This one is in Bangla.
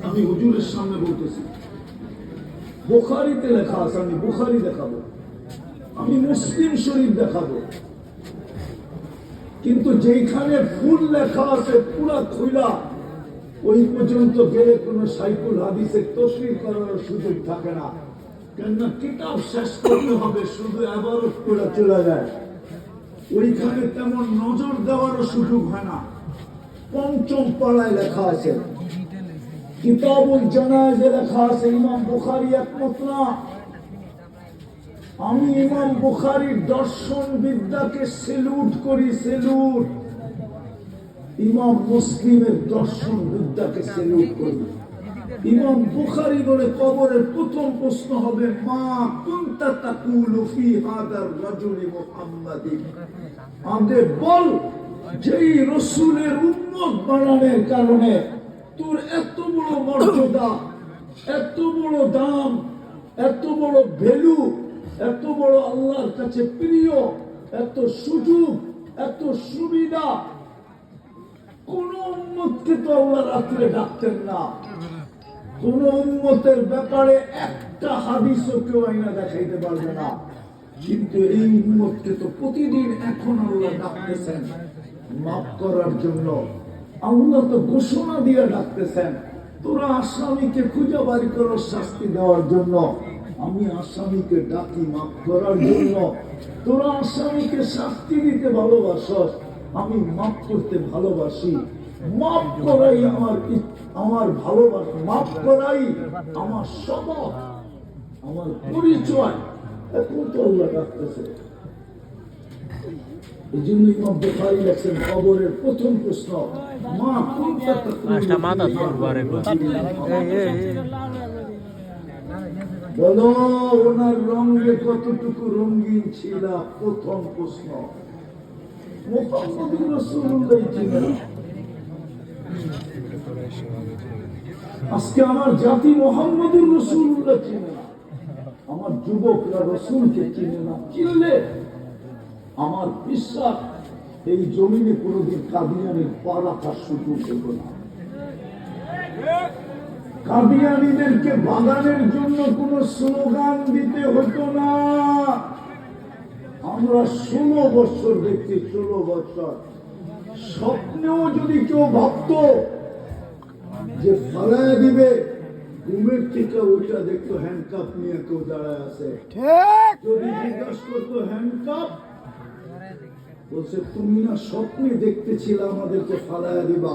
আমি হুজুরের সামনে বলতেছি, বুখারীতে লেখা আছে, আমি বুখারী দেখাবো, আমি মুসলিম শরীফ দেখাবো, কিন্তু যেখানে ফুল লেখা আছে পুরা খুলা ওই পর্যন্ত গেলে কোন সাইকুল হাদিসের তফসির করার সুযোগ থাকে না। কেননা কিতাব শেষ করতে হবে, শুধু ইবারত করে চলে যায়, ওইখানে তেমন নজর দেওয়ারও সুযোগ হয় না। পঞ্চম পাড়ায় লেখা আছে, কিতাবুল জানায়েজে লেখা আছে, ইমাম বুখারী একমত না। আমি ইমাম বুখারীর দর্শন বিদ্যাকে সেলুট করি, সেলুট। ইমাম মুসলিমের দর্শন বিদ্যাকে সেলুট করি। ইমাম বুখারী বলে কবরের প্রথম প্রশ্ন হবে, মা কুনতা তাকুলু ফি হাদার রাজুলি মুহাম্মাদিন। আগে বল, যেই রাসূলের উম্মত বানানোর কারণে তোর এত বড় মর্যাদা, এত বড় দাম, এত বড় ভ্যালু, এত বড় আল্লাহর কাছে প্রিয়, এত সুযোগ, এত সুবিধা, কোন উম্মতকে তো আল্লাহ রাত্রে ডাকতেন না। কোন উম্মতের ব্যাপারে একটা হাদিসও কেউ আইনা দেখাইতে পারবে না, কিন্তু এই উম্মতকে তো প্রতিদিন এখন আল্লাহ ডাকতেছেন মাফ করার জন্য। আল্লাহ তো ঘোষণা দিয়ে ডাকতেছেন, তোরা আসামিকে খুঁজে বাড়ি করার শাস্তি দেওয়ার জন্য। আমি আসামিকে ডাকি মাফ করার জন্য। তোরা আসামিকে শাস্তি দিতে ভালোবাসস, আমি মাফ করতে ভালোবাসি। মাফ করাই আমার ভালোবাসা, মাফ করাই আমার স্বভাব, আমার পরিচয়। এখন তো আল্লাহ ডাকতেছে। এই জন্য ইমাম বুখারী লেখেন, কবরের প্রথম প্রশ্ন, মা কুনতা বলো, ওনার রঙে কতটুকু রঙিন ছিল? প্রথম প্রশ্ন। মুহাম্মদুর রাসূলুল্লাহ ছিলেন। আজকে আমার জাতি মুহাম্মদুর রাসূলুল্লাহ চিনে না, আমার যুবকরা রাসূলকে চিনে না। চিনলে আমার বিশ্বাস এই জমিনে কোনদিন কাদিয়ানির পা রাখার সুযোগ হতো না। কাদিয়ানীদেরকে বাগানের জন্য কোন স্লোগান দিতে হতো না। আমরা 16 বছর দেখছি, 16 বছর। স্বপ্নেও যদি কেউ ভাবত যে ফালায় দিবে, ঘুমের থেকে ওইটা দেখতো হ্যান্ডকাপ নিয়ে কেউ দাঁড়ায় আছে। যদি জিজ্ঞাসা করতো হ্যান্ডকাপ, বলছে তুমি না স্বপ্নে দেখতেছিলে আমাদেরকে ফালায় দিবা।